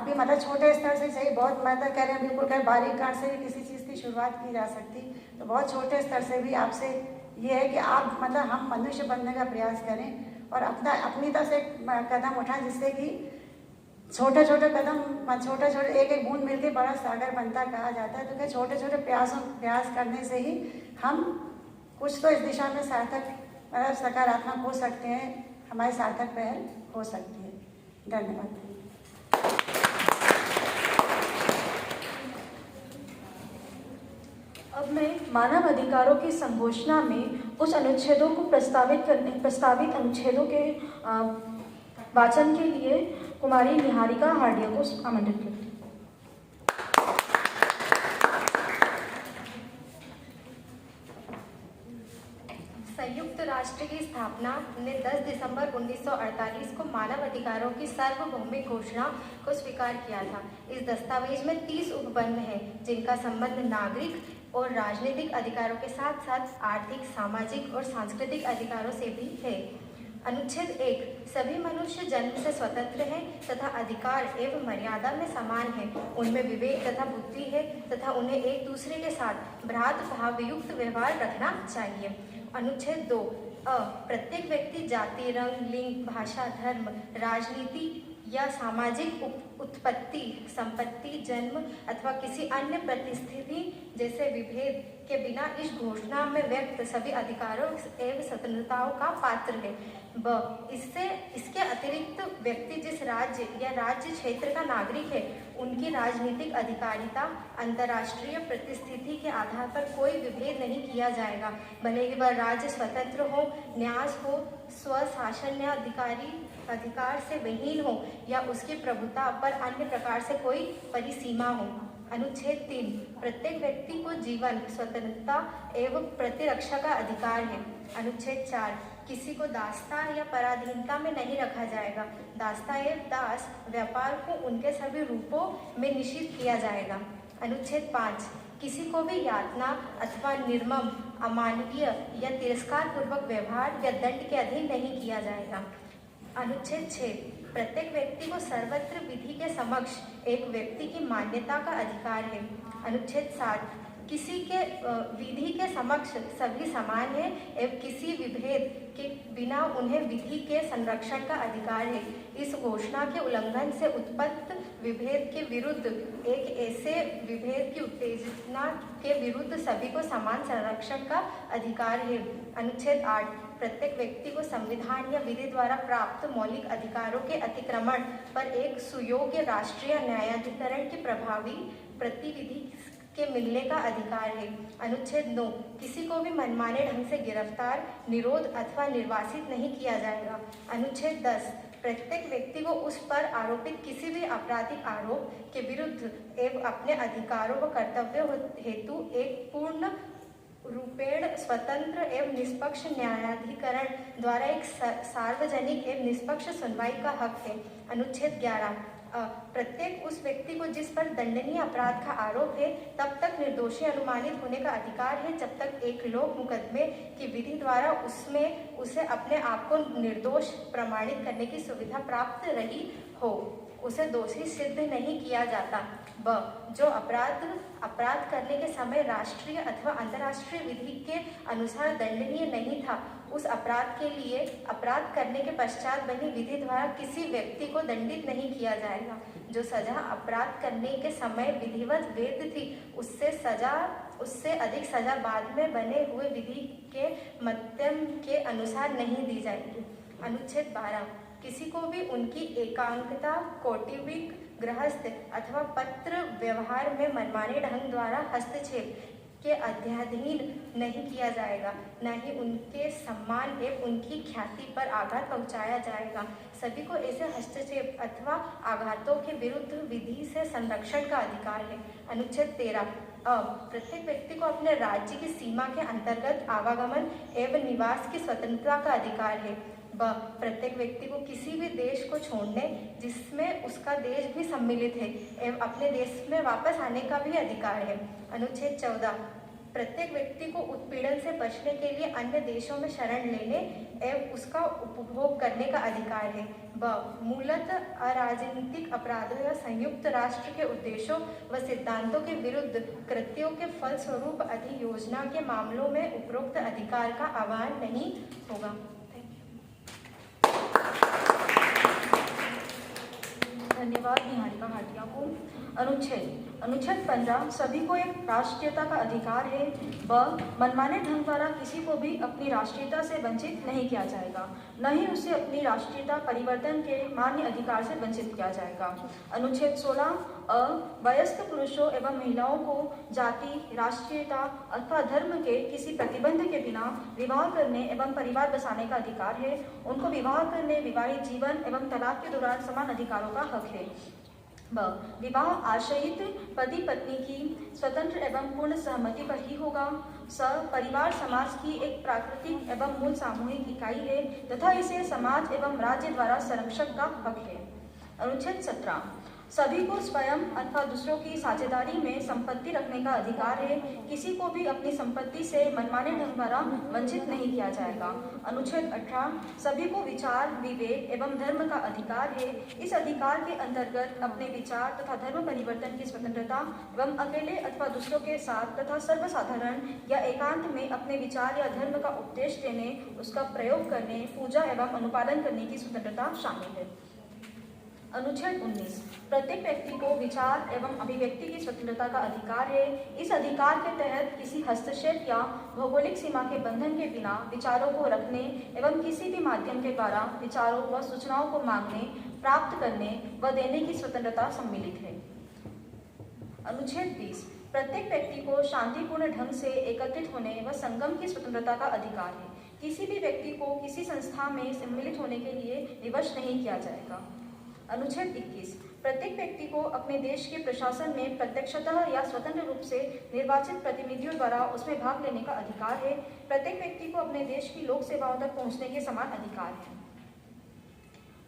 भी मतलब छोटे स्तर से सही, बहुत मतलब कह रहे हैं बिल्कुल कह बारीक काट से भी किसी चीज़ की शुरुआत की जा सकती, तो बहुत छोटे स्तर से भी आपसे ये है कि आप मतलब हम मनुष्य बनने का प्रयास करें और अपनी तरफ से कदम उठाएं, जिससे कि छोटे छोटे एक बूंद मिलकर बड़ा सागर बनता कहा जाता है। तो क्या छोटे छोटे प्रयास करने से ही हम कुछ तो इस दिशा में सार्थक मतलब सकारात्मक हो सकते हैं, हमारी सार्थक पहल हो सकती है। धन्यवाद। अब मैं मानव अधिकारों की संघोषणा में उस अनुच्छेदों को प्रस्तावित अनुच्छेदों के वाचन के लिए कुमारी निहारिका हार्डिया को आमंत्रित करती हूँ। संयुक्त राष्ट्र की स्थापना ने 10 दिसंबर 1948 को मानव अधिकारों की सार्वभौमिक घोषणा को स्वीकार किया था। इस दस्तावेज में 30 उपबंध हैं, जिनका संबंध नागरिक और राजनीतिक अधिकारों के साथ साथ आर्थिक, सामाजिक और सांस्कृतिक अधिकारों से भी है। अनुच्छेद 1, सभी मनुष्य जन्म से स्वतंत्र हैं तथा अधिकार एवं मर्यादा में समान हैं। उनमें विवेक तथा बुद्धि है तथा उन्हें एक दूसरे के साथ भ्रातृभावयुक्त व्यवहार रखना चाहिए। अनुच्छेद 2, प्रत्येक व्यक्ति जाति, रंग, लिंग, भाषा, धर्म, राजनीति या सामाजिक उत्पत्ति, संपत्ति, जन्म अथवा किसी अन्य परिस्थिति जैसे विभेद के बिना इस घोषणा में व्यक्त सभी अधिकारों एवं स्वतंत्रताओं का पात्र है। इसके अतिरिक्त व्यक्ति जिस राज्य या राज्य क्षेत्र का नागरिक है उनकी राजनीतिक अधिकारिता अंतर्राष्ट्रीय प्रतिस्थिति के आधार पर कोई विभेद नहीं किया जाएगा, भले ही वह राज्य स्वतंत्र हो, न्यास हो, स्वशासन या अधिकार से विहीन हो या उसकी प्रभुता पर अन्य प्रकार से कोई परिसीमा हो। अनुच्छेद 3 प्रत्येक व्यक्ति को जीवन, स्वतंत्रता एवं प्रतिरक्षा का अधिकार है। अनुच्छेद 4 किसी को दासता या पराधीनता में नहीं रखा जाएगा। दासता एवं दास व्यापार को उनके सभी रूपों में निषिद्ध किया जाएगा। अनुच्छेद 5 किसी को भी यातना अथवा निर्मम, अमानवीय या तिरस्कार पूर्वक व्यवहार या दंड के अधीन नहीं किया जाएगा। अनुच्छेद 6 प्रत्येक व्यक्ति को सर्वत्र विधि के समक्ष एक व्यक्ति की मान्यता का अधिकार है। अनुच्छेद 7 किसी के विधि के समक्ष सभी समान है एवं किसी विभेद के बिना उन्हें विधि के संरक्षण का अधिकार है। इस घोषणा के उल्लंघन से उत्पन्न विभेद के विरुद्ध एक ऐसे विभेद की उत्तेजना के विरुद्ध सभी को समान संरक्षण का अधिकार है। अनुच्छेद 8 प्रत्येक व्यक्ति को संविधान या विधि द्वारा प्राप्त मौलिक अधिकारों के अतिक्रमण पर एक सुयोग्य राष्ट्रीय न्यायाधिकरण की प्रभावी प्रतिविधि के मिलने का अधिकार है। अनुच्छेद 9 किसी को भी मनमाने ढंग से गिरफ्तार, निरोध अथवा निर्वासित नहीं किया जाएगा। अनुच्छेद 10 प्रत्येक व्यक्ति को उस पर आरोपित किसी भी आपराधिक आरोप के विरुद्ध एवं अपने अधिकारों व कर्तव्यों हेतु एक पूर्ण रूपेण स्वतंत्र एवं निष्पक्ष न्यायाधिकरण द्वारा एक सार्वजनिक एवं निष्पक्ष सुनवाई का हक है। अनुच्छेद 11 प्रत्येक उस व्यक्ति को जिस पर दंडनीय अपराध का आरोप है तब तक निर्दोषी अनुमानित होने का अधिकार है जब तक एक लोक मुकदमे की विधि द्वारा उसमें उसे अपने आप को निर्दोष प्रमाणित करने की सुविधा प्राप्त रही हो, उसे दोषी सिद्ध नहीं किया जाता। जो अपराध करने के समय राष्ट्रीय अथवा अंतर्राष्ट्रीय विधि के अनुसार दंडनीय नहीं था, उस अपराध के लिए अपराध करने के पश्चात बनी विधि द्वारा किसी व्यक्ति को दंडित नहीं किया जाएगा। जो सजा अपराध करने के समय विधिवत वैध थी उससे अधिक सजा बाद में बने हुए विधि के मध्यम के अनुसार नहीं दी जाएगी। अनुच्छेद 12 किसी को भी उनकी एकांकता, कौटुंबिक, गृहस्थ अथवा पत्र व्यवहार में मनमाने ढंग द्वारा हस्तक्षेप के अध्याधीन नहीं किया जाएगा, न ही उनके सम्मान एवं उनकी ख्याति पर आघात पहुंचाया जाएगा। सभी को ऐसे हस्तक्षेप अथवा आघातों के विरुद्ध विधि से संरक्षण का अधिकार है। अनुच्छेद 13 प्रत्येक व्यक्ति को अपने राज्य की सीमा के अंतर्गत आवागमन एवं निवास की स्वतंत्रता का अधिकार है। प्रत्येक व्यक्ति को किसी भी देश को छोड़ने जिसमें उसका देश भी सम्मिलित है एवं अपने देश में वापस आने का भी अधिकार है। अनुच्छेद 14 प्रत्येक व्यक्ति को उत्पीड़न से बचने के लिए अन्य देशों में शरण लेने एवं उसका उपभोग करने का अधिकार है। मूलतः अराजनीतिक अपराधों या संयुक्त राष्ट्र के उद्देश्यों व सिद्धांतों के विरुद्ध कृत्यों के फलस्वरूप अधियोजना के मामलों में उपरोक्त अधिकार का आह्वान नहीं होगा। धन्यवाद निहारिका भाटिया को। अनुच्छेद 15 सभी को एक राष्ट्रीयता का अधिकार है। मनमाने ढंग द्वारा किसी को भी अपनी राष्ट्रीयता से वंचित नहीं किया जाएगा, न ही उसे अपनी राष्ट्रीयता परिवर्तन के मान्य अधिकार से वंचित किया जाएगा। अनुच्छेद 16 वयस्क पुरुषों एवं महिलाओं को जाति, राष्ट्रीयता अथवा धर्म के किसी प्रतिबंध के बिना विवाह करने एवं परिवार बसाने का अधिकार है। उनको विवाह करने, विवाहित जीवन एवं तलाक के दौरान समान अधिकारों का हक है। विवाह आश्रित पति पत्नी की स्वतंत्र एवं पूर्ण सहमति पर ही होगा। परिवार समाज की एक प्राकृतिक एवं मूल सामूहिक इकाई है तथा इसे समाज एवं राज्य द्वारा संरक्षण का हक है। अनुच्छेद 17 सभी को स्वयं अथवा दूसरों की साझेदारी में संपत्ति रखने का अधिकार है। किसी को भी अपनी संपत्ति से मनमाने ढंग द्वारा वंचित नहीं किया जाएगा। अनुच्छेद 18 सभी को विचार, विवेक एवं धर्म का अधिकार है। इस अधिकार के अंतर्गत अपने विचार तथा धर्म परिवर्तन की स्वतंत्रता एवं अकेले अथवा दूसरों के साथ तथा सर्वसाधारण या एकांत में अपने विचार या धर्म का उपदेश देने, उसका प्रयोग करने, पूजा एवं अनुपालन करने की स्वतंत्रता शामिल है। अनुच्छेद 19 प्रत्येक व्यक्ति को विचार एवं अभिव्यक्ति की स्वतंत्रता का अधिकार है। इस अधिकार के तहत किसी हस्तक्षेप या भौगोलिक सीमा के बंधन के बिना विचारों को रखने एवं किसी भी माध्यम के द्वारा विचारों व सूचनाओं को मांगने, प्राप्त करने व देने की स्वतंत्रता सम्मिलित है। अनुच्छेद 20 प्रत्येक व्यक्ति को शांतिपूर्ण ढंग से एकत्रित होने व संगम की स्वतंत्रता का अधिकार है। किसी भी व्यक्ति को किसी संस्था में सम्मिलित होने के लिए विवश नहीं किया जाएगा। अनुच्छेद 21 प्रत्येक व्यक्ति को अपने देश के प्रशासन में प्रत्यक्षतः या स्वतंत्र रूप से निर्वाचित प्रतिनिधियों द्वारा उसमें भाग लेने का अधिकार है। प्रत्येक व्यक्ति को अपने देश की लोक सेवाओं तक पहुंचने के समान अधिकार है।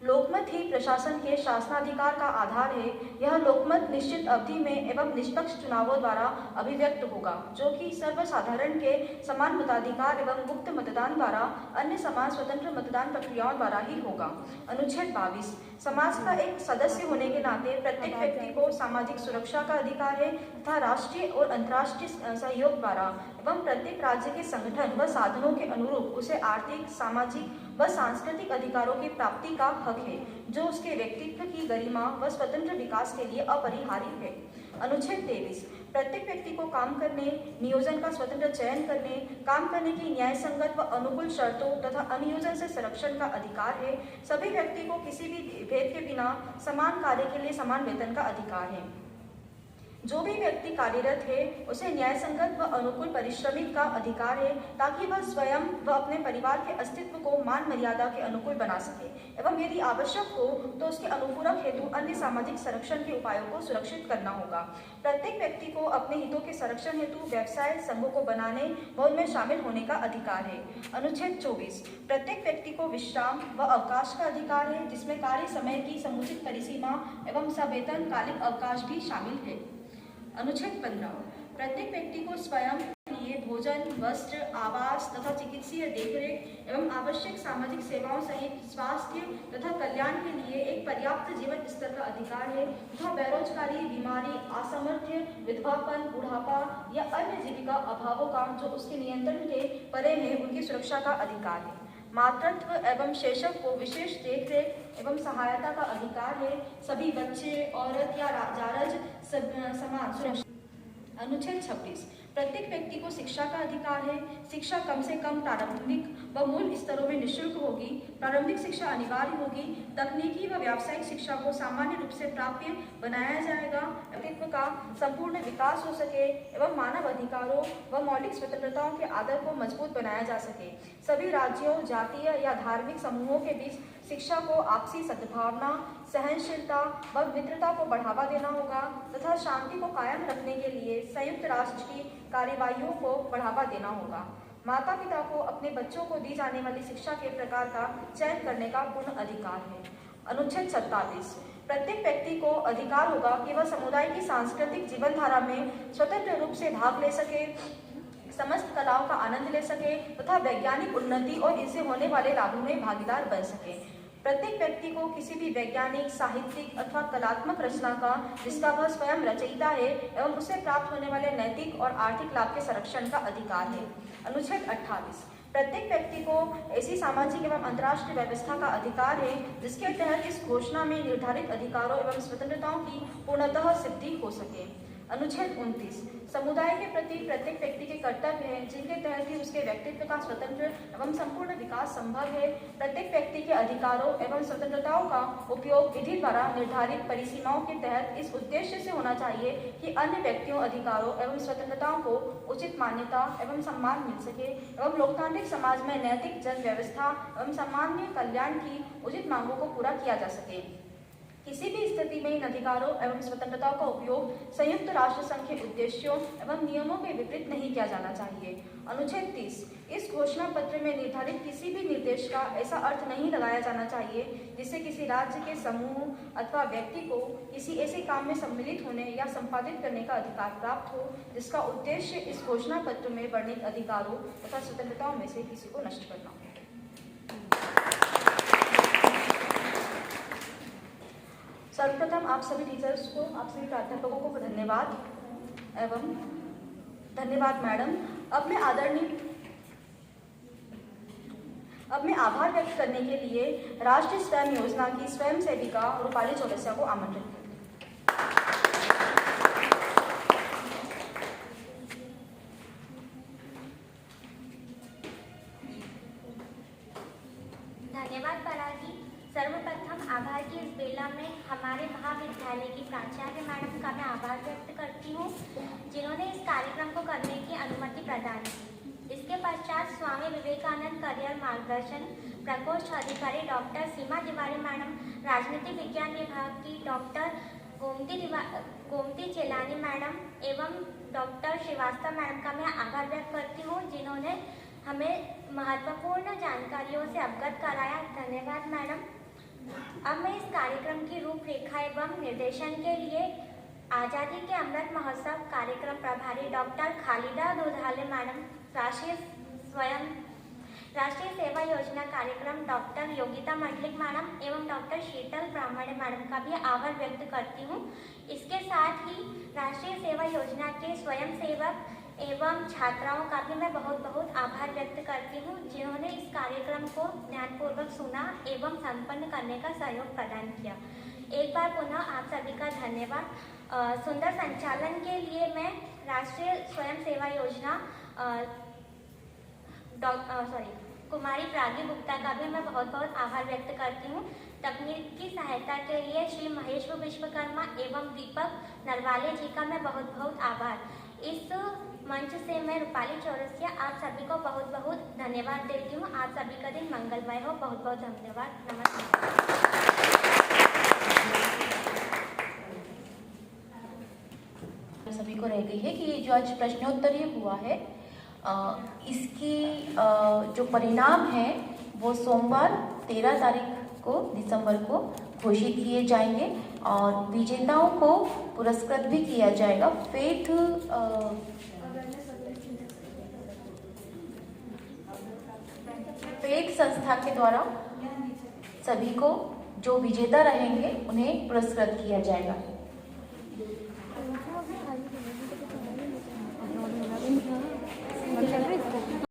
लोकमत ही प्रशासन के शासनाधिकार का आधार है। यह लोकमत निश्चित अवधि में एवं निष्पक्ष चुनावों द्वारा अभिव्यक्त होगा, जो कि सर्वसाधारण के समान मताधिकार एवं मुक्त मतदान द्वारा अन्य समान स्वतंत्र मतदान प्रक्रियाओं द्वारा ही होगा। अनुच्छेद 22 समाज का एक सदस्य होने के नाते प्रत्येक व्यक्ति को सामाजिक सुरक्षा का अधिकार है तथा राष्ट्रीय और अंतर्राष्ट्रीय सहयोग द्वारा एवं प्रत्येक राज्य के संगठन व साधनों के अनुरूप उसे आर्थिक, सामाजिक व सांस्कृतिक अधिकारों की प्राप्ति का हक है, जो उसके व्यक्तित्व की गरिमा व स्वतंत्र विकास के लिए अपरिहार्य है। अनुच्छेद 23 प्रत्येक व्यक्ति को काम करने, नियोजन का स्वतंत्र चयन करने, काम करने की न्यायसंगत व अनुकूल शर्तों तथा अनियोजन से संरक्षण का अधिकार है। सभी व्यक्ति को किसी भी भेद के बिना समान कार्य के लिए समान वेतन का अधिकार है। जो भी व्यक्ति कार्यरत है उसे न्यायसंगत व अनुकूल पारिश्रमिक का अधिकार है, ताकि वह स्वयं व अपने परिवार के अस्तित्व को मान मर्यादा के अनुकूल बना सके एवं यदि आवश्यक हो तो उसके अनुपूरक हेतु अन्य सामाजिक संरक्षण के उपायों को सुरक्षित करना होगा। प्रत्येक व्यक्ति को अपने हितों के संरक्षण हेतु व्यवसाय संघों को बनाने व उनमें शामिल होने का अधिकार है। अनुच्छेद 24 प्रत्येक व्यक्ति को विश्राम व अवकाश का अधिकार है, जिसमें कार्य समय की समुचित परिसीमा एवं सवेतन कालिक अवकाश भी शामिल है। अनुच्छेद 15 प्रत्येक व्यक्ति को स्वयं के लिए भोजन, वस्त्र, आवास तथा चिकित्सीय देखरेख एवं आवश्यक सामाजिक सेवाओं सहित स्वास्थ्य तथा कल्याण के लिए एक पर्याप्त जीवन स्तर का अधिकार है तथा बेरोजगारी, बीमारी, असमर्थ्य, विधवापन, बुढ़ापा या अन्य जीविका अभावों का जो उसके नियंत्रण के परे है उनकी सुरक्षा का अधिकार है। मातृत्व एवं शैशव को विशेष देखरेख एवं सहायता का अधिकार है। सभी बच्चे, औरत या जारज समान सुरक्षा। अनुच्छेद 26 प्रत्येक व्यक्ति को शिक्षा का अधिकार है। शिक्षा कम से कम प्रारंभिक व मूल स्तरों में निःशुल्क होगी। प्रारंभिक शिक्षा अनिवार्य होगी। तकनीकी व व्यावसायिक शिक्षा को सामान्य रूप से प्राप्य बनाया जाएगा। व्यक्तित्व का संपूर्ण विकास हो सके एवं मानव अधिकारों व मौलिक स्वतंत्रताओं के आदर को मजबूत बनाया जा सके। सभी राज्यों, जातीय या धार्मिक समूहों के बीच शिक्षा को आपसी सद्भावना, सहनशीलता व मित्रता को बढ़ावा देना होगा तथा शांति को कायम रखने के लिए संयुक्त राष्ट्र की कार्यवाहियों को बढ़ावा देना होगा। माता पिता को अपने बच्चों को दी जाने वाली शिक्षा के प्रकार का चयन करने का पूर्ण अधिकार है। अनुच्छेद 27 प्रत्येक व्यक्ति को अधिकार होगा कि वह समुदाय की सांस्कृतिक जीवन धारा में स्वतंत्र रूप से भाग ले सके, समस्त कलाओं का आनंद ले सके तथा वैज्ञानिक उन्नति और इससे होने वाले लाभों में भागीदार बन सके। प्रत्येक व्यक्ति को किसी भी वैज्ञानिक, साहित्यिक अथवा कलात्मक रचना का जिसका वह स्वयं रचयिता है एवं उससे प्राप्त होने वाले नैतिक और आर्थिक लाभ के संरक्षण का अधिकार है। अनुच्छेद 28 प्रत्येक व्यक्ति को ऐसी सामाजिक एवं अंतर्राष्ट्रीय व्यवस्था का अधिकार है जिसके तहत इस घोषणा में निर्धारित अधिकारों एवं स्वतंत्रताओं की पूर्णतः सिद्धि हो सके। अनुच्छेद 29 समुदाय के प्रति प्रत्येक व्यक्ति के कर्तव्य हैं जिनके तहत ही उसके व्यक्तित्व का स्वतंत्र एवं संपूर्ण विकास संभव है। प्रत्येक व्यक्ति के अधिकारों एवं स्वतंत्रताओं का उपयोग विधि द्वारा निर्धारित परिसीमाओं के तहत इस उद्देश्य से होना चाहिए कि अन्य व्यक्तियों, अधिकारों एवं स्वतंत्रताओं को उचित मान्यता एवं सम्मान मिल सके एवं लोकतांत्रिक समाज में नैतिक जन व्यवस्था एवं सामान्य कल्याण की उचित मांगों को पूरा किया जा सके। किसी भी स्थिति में इन अधिकारों एवं स्वतंत्रताओं का उपयोग संयुक्त राष्ट्र संघ के उद्देश्यों एवं नियमों के विपरीत नहीं किया जाना चाहिए। अनुच्छेद 30 इस घोषणा पत्र में निर्धारित किसी भी निर्देश का ऐसा अर्थ नहीं लगाया जाना चाहिए जिससे किसी राज्य के समूह अथवा व्यक्ति को किसी ऐसे काम में सम्मिलित होने या संपादित करने का अधिकार प्राप्त हो जिसका उद्देश्य इस घोषणा पत्र में वर्णित अधिकारों तथा स्वतंत्रताओं में से किसी को नष्ट करना हो। सर्वप्रथम आप सभी टीचर्स को, आप सभी प्राध्यापकों को धन्यवाद एवं धन्यवाद मैडम। अब मैं अब मैं आभार व्यक्त करने के लिए राष्ट्रीय स्वयं योजना की स्वयं सेविका रूपाली चौरसिया को आमंत्रित करती हूँ। धन्यवाद परागी। सर्वप्रथम आभार की इस बेला में हमारे महाविद्यालय की प्राचार्य मैडम का मैं आभार व्यक्त करती हूँ, जिन्होंने इस कार्यक्रम को करने की अनुमति प्रदान की। इसके पश्चात स्वामी विवेकानंद करियर मार्गदर्शन प्रकोष्ठ अधिकारी डॉक्टर सीमा तिवारी मैडम, राजनीति विज्ञान विभाग की डॉक्टर गोमती चेलानी मैडम एवं डॉक्टर श्रीवास्तव मैडम का मैं आभार व्यक्त करती हूँ, जिन्होंने हमें महत्वपूर्ण जानकारियों से अवगत कराया। धन्यवाद मैडम। अब मैं इस कार्यक्रम की रूपरेखा एवं निर्देशन के लिए आज़ादी के अमृत महोत्सव कार्यक्रम प्रभारी डॉक्टर खालिदा दुधाले मैडम, राष्ट्रीय सेवा योजना कार्यक्रम डॉक्टर योगिता मंडलिक मैडम एवं डॉक्टर शीतल ब्राह्मणे मैडम का भी आभार व्यक्त करती हूँ। इसके साथ ही राष्ट्रीय सेवा योजना के स्वयंसेवक एवं छात्राओं का भी मैं बहुत बहुत आभार व्यक्त करती हूँ, जिन्होंने इस कार्यक्रम को ध्यानपूर्वक सुना एवं संपन्न करने का सहयोग प्रदान किया। एक बार पुनः आप सभी का धन्यवाद। सुंदर संचालन के लिए मैं राष्ट्रीय स्वयं सेवा योजना कुमारी प्रागी गुप्ता का भी मैं बहुत बहुत आभार व्यक्त करती हूँ। तकनीकी सहायता के लिए श्री महेश विश्वकर्मा एवं दीपक नरवाले जी का मैं बहुत बहुत आभार। इस मंच से मैं रूपाली चौरसिया आप सभी को बहुत बहुत धन्यवाद देती हूँ। आप सभी का दिन मंगलमय हो। बहुत बहुत धन्यवाद। नमस्कार। सभी को रह गई है कि ये जो आज प्रश्नोत्तरी हुआ है, इसकी जो परिणाम है वो सोमवार 13 तारीख को दिसंबर को घोषित किए जाएंगे और विजेताओं को पुरस्कृत भी किया जाएगा। फेथ संस्था के द्वारा सभी को जो विजेता रहेंगे उन्हें पुरस्कृत किया जाएगा।